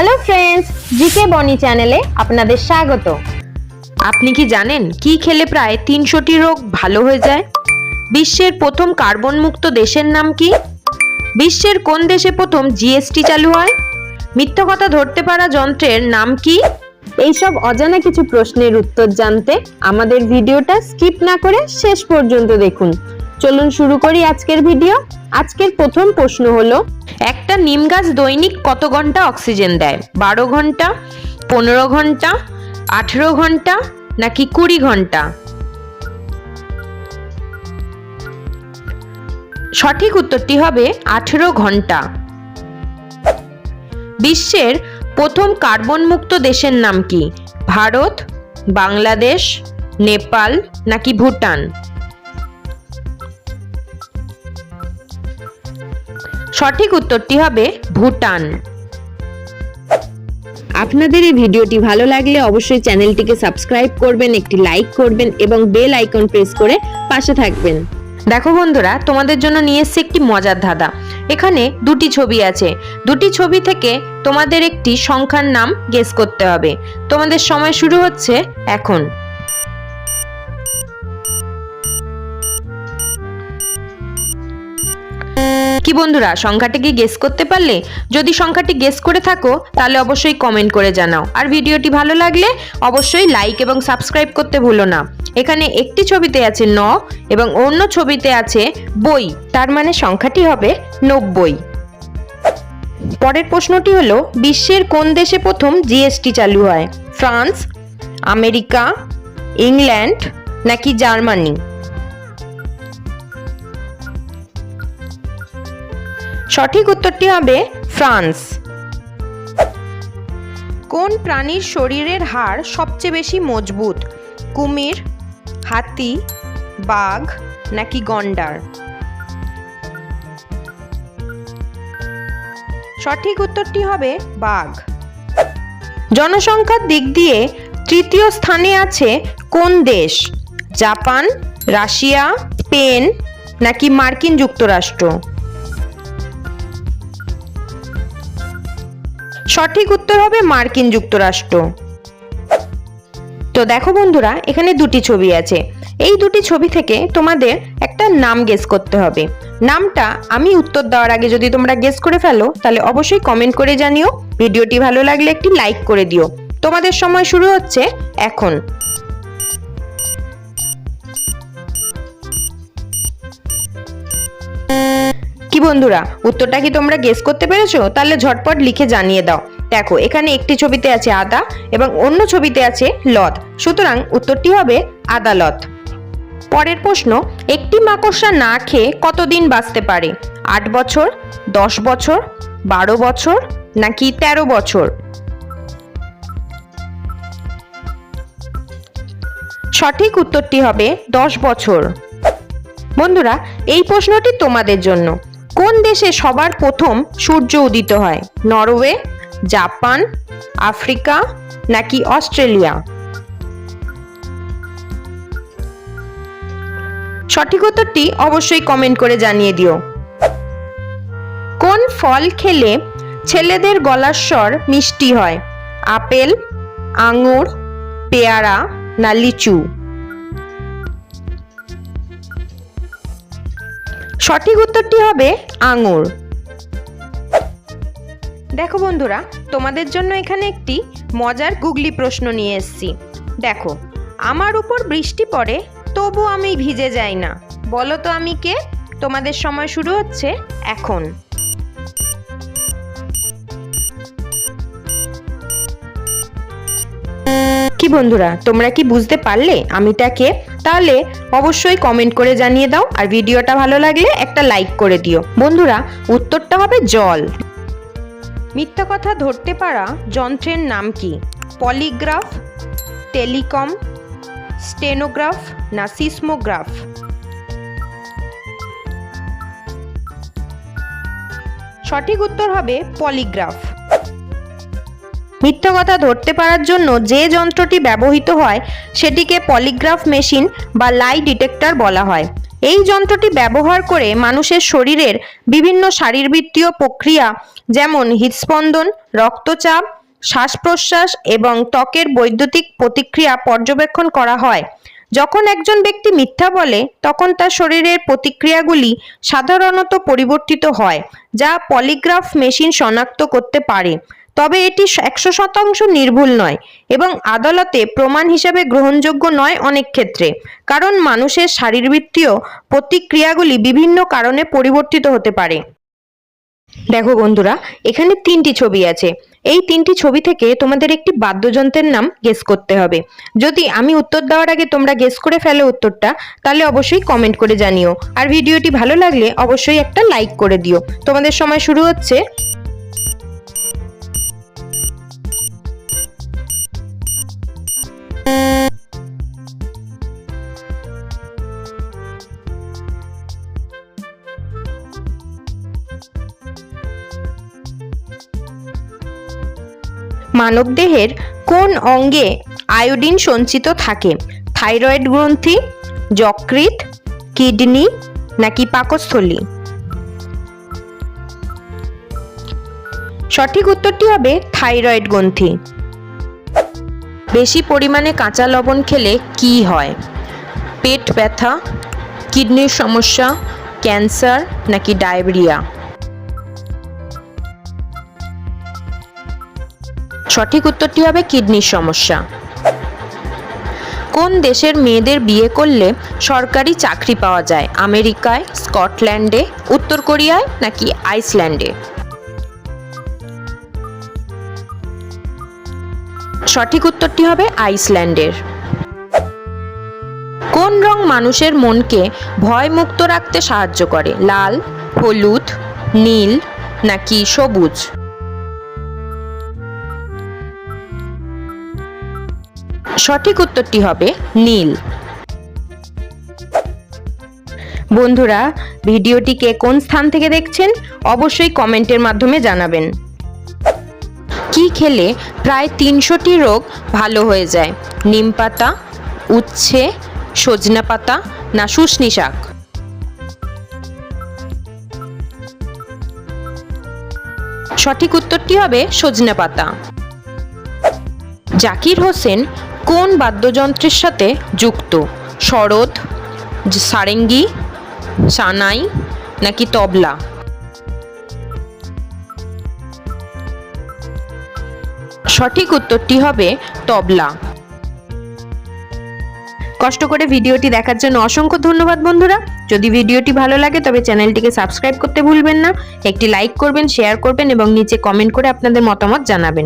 Hello friends, GK বনি চ্যানেলে আপনাদের স্বাগত। আপনি কি জানেন কি খেলে প্রায় ৩০০টি রোগ ভালো হয়ে যায়? বিশ্বের প্রথম কার্বন মুক্ত দেশের নাম কি? বিশ্বের কোন দেশে প্রথম জিএসটি চালু হয়? মিথ্যা কথা ধরতে পারা যন্ত্রের নাম কি? এইসব অজানা কিছু প্রশ্নের উত্তর জানতে আমাদের ভিডিওটা স্কিপ না করে শেষ পর্যন্ত দেখুন। চলুন শুরু করি আজকের ভিডিও। আজকের প্রথম প্রশ্ন হলো, একটা নিম গাছ দৈনিক কত ঘন্টা অক্সিজেন দেয়? ১২ ঘন্টা, ১৫ ঘন্টা, ১৮ ঘন্টা নাকি ২০ ঘন্টা? সঠিক উত্তরটি হবে ১৮ ঘন্টা। বিশ্বের প্রথম কার্বন মুক্ত দেশের নাম কি? ভারত, বাংলাদেশ, নেপাল নাকি ভুটান? সঠিক উত্তরটি হবে ভুটান। আপনাদের এই ভিডিওটি ভালো লাগলে অবশ্যই চ্যানেলটিকে সাবস্ক্রাইব করবেন, একটি লাইক করবেন এবং বেল আইকন প্রেস করে পাশে থাকবেন। দেখো বন্ধুরা, তোমাদের জন্য নিয়ে এসেছি একটি মজার ধাঁধা। এখানে দুটি ছবি আছে, দুটি ছবি থেকে তোমাদের একটি সংখ্যার নাম গেস করতে হবে। তোমাদের সময় শুরু হচ্ছে এখন। কি বন্ধুরা, সংখ্যাটি কি গেস করতে পারলে? যদি সংখ্যাটি গেস করে থাকো তাহলে অবশ্যই কমেন্ট করে জানাও, আর ভিডিওটি ভালো লাগলে অবশ্যই লাইক এবং সাবস্ক্রাইব করতে ভুলো না। এখানে একটি ছবিতে আছে ৯ এবং অন্য ছবিতে আছে বই, তার মানে সংখ্যাটি হবে ৯০। পরের প্রশ্নটি হলো, বিশ্বের কোন দেশে প্রথম জিএসটি চালু হয়? ফ্রান্স, আমেরিকা, ইংল্যান্ড নাকি জার্মানি? সঠিক উত্তরটি হবে ফ্রান্স। কোন প্রাণীর শরীরের হাড় সবচেয়ে বেশি মজবুত? কুমির, হাতি, বাঘ নাকি গন্ডার? সঠিক উত্তরটি হবে বাঘ। জনসংখ্যার দিক দিয়ে তৃতীয় স্থানে আছে কোন দেশ? জাপান, রাশিয়া, স্পেন নাকি মার্কিন যুক্তরাষ্ট্র? সঠিক উত্তর হবে মার্কিন যুক্তরাষ্ট্র। তো দেখো বন্ধুরা, এখানে দুটি ছবি আছে। এই দুটি ছবি থেকে তোমাদের একটা নাম গেস করতে হবে। নামটা আমি উত্তর দেওয়ার আগে যদি তোমরা গেস করে ফেলো তাহলে অবশ্যই কমেন্ট করে জানিও। ভিডিওটি ভালো লাগলে একটি লাইক করে দিও। তোমাদের সময় শুরু হচ্ছে এখন। কি বন্ধুরা, উত্তরটা কি তোমরা গেস করতে পেরেছো? তাহলে ঝটপট লিখে জানিয়ে দাও। দেখো, এখানে একটি ছবিতে আছে আদা এবং অন্য ছবিতে আছে লদ, সুতরাং উত্তরটি হবে আদালত। পরের প্রশ্ন, একটি মাকড়সা না খেয়ে কতদিন বাঁচতে পারে? ৮ বছর, ১০ বছর, ১২ বছর নাকি ১৩ বছর? সঠিক উত্তরটি হবে ১০ বছর। বন্ধুরা, এই প্রশ্নটি তোমাদের জন্য। কোন দেশে সবার প্রথম সূর্য উদিত হয়? নরওয়ে, জাপান, আফ্রিকা নাকি অস্ট্রেলিয়া? সঠিক উত্তরটি অবশ্যই কমেন্ট করে জানিয়ে দিও। কোন ফল খেলে ছেলেদের গলার স্বর মিষ্টি হয়? আপেল, আঙুর, পেয়ারা না লিচু? সঠিক উত্তরটি হবে আঙুর। দেখো বন্ধুরা, তোমাদের জন্য এখানে একটি মজার গুগলি প্রশ্ন নিয়ে এসেছি। দেখো, আমার উপর বৃষ্টি পড়ে তবু আমি ভিজে যাই না, বলো তো আমি কে? তোমাদের সময় শুরু হচ্ছে এখন। কি বন্ধুরা, তোমরা কি বুঝতে পারলে আমিটা কে? তাহলে অবশ্যই কমেন্ট করে জানিয়ে দাও, আর ভিডিওটা ভালো লাগলে একটা লাইক করে দিও। বন্ধুরা, উত্তরটা হবে জল। মিথ্যা কথা ধরতে পারা যন্ত্রের নাম কি? পলিগ্রাফ, টেলিকম, স্টেনোগ্রাফ না সিসমোগ্রাফ? সঠিক উত্তর হবে পলিগ্রাফ। মিথ্যা কথা ধরতে পারার জন্য যে যন্ত্রটি ব্যবহৃত হয় সেটিকে পলিগ্রাফ মেশিন বা লাই ডিটেক্টর বলা হয়। এই যন্ত্রটি ব্যবহার করে মানুষের শরীরের বিভিন্ন শারীরবৃত্তীয় প্রক্রিয়া যেমন হৃদস্পন্দন, রক্তচাপ, শ্বাস প্রশ্বাস এবং ত্বকের বৈদ্যুতিক প্রতিক্রিয়া পর্যবেক্ষণ করা হয়। যখন একজন ব্যক্তি মিথ্যা বলে তখন তার শরীরের প্রতিক্রিয়াগুলি সাধারণত পরিবর্তিত হয়, যা পলিগ্রাফ মেশিন শনাক্ত করতে পারে। তবে এটি 100% নির্ভুল নয় এবং আদালতে প্রমাণ হিসেবে গ্রহণযোগ্য নয় অনেক ক্ষেত্রে, কারণ মানুষের শারীরবৃত্তীয় প্রতিক্রিয়াগুলি বিভিন্ন কারণে পরিবর্তিত হতে পারে। দেখো বন্ধুরা, এখানে 3টি ছবি আছে। এই 3টি ছবি থেকে তোমাদের একটি বাদ্যযন্ত্রের নাম গেস করতে হবে। যদি আমি উত্তর দেওয়ার আগে তোমরা গেস করে ফেলো উত্তরটা, তাহলে অবশ্যই কমেন্ট করে জানিও। আর ভিডিওটি ভালো লাগলে অবশ্যই একটা লাইক করে দিও। তোমাদের সময় শুরু হচ্ছে। মানবদেহের কোন অঙ্গে আয়োডিন সঞ্চিত থাকে? থাইরয়েড গ্রন্থি, যকৃৎ, কিডনি নাকি পাকস্থলী? সঠিক উত্তরটি হবে থাইরয়েড গ্রন্থি। বেশি পরিমাণে কাঁচা লবণ খেলে কি হয়? পেট ব্যথা, কিডনির সমস্যা, ক্যান্সার নাকি ডায়রিয়া? সঠিক উত্তরটি হবে কিডনির সমস্যা। কোন দেশের মেয়েদের বিয়ে করলে সরকারি চাকরি পাওয়া যায়? আমেরিকায়, স্কটল্যান্ডে, উত্তর কোরিয়ায় নাকি আইসল্যান্ডে? সঠিক উত্তরটি হবে আইসল্যান্ডের। কোন রং মানুষের মনকে ভয়মুক্ত রাখতে সাহায্য করে? লাল, হলুদ, নীল নাকি সবুজ? সঠিক উত্তরটি হবে নীল। বন্ধুরা, ভিডিওটিকে কোন স্থান থেকে দেখছেন অবশ্যই কমেন্টের মাধ্যমে জানাবেন। কি খেলে প্রায় 300টি রোগ ভালো হয়ে যায়? নিম পাতা, উচ্ছে, সজনা পাতা না শুষ্নি শাক? সঠিক উত্তরটি হবে সজনা পাতা। জাকির হোসেন কোন বাদ্যযন্ত্রের সাথে যুক্ত? সরোদ, সারেঙ্গি, সানাই নাকি তবলা? সঠিক উত্তরটি হবে তবলা। কষ্ট করে ভিডিওটি দেখার জন্য অসংখ্য ধন্যবাদ বন্ধুরা। যদি ভিডিওটি ভালো লাগে তবে চ্যানেলটিকে সাবস্ক্রাইব করতে ভুলবেন না। একটি লাইক করবেন, শেয়ার করবেন এবং নিচে কমেন্ট করে আপনাদের মতামত জানাবেন।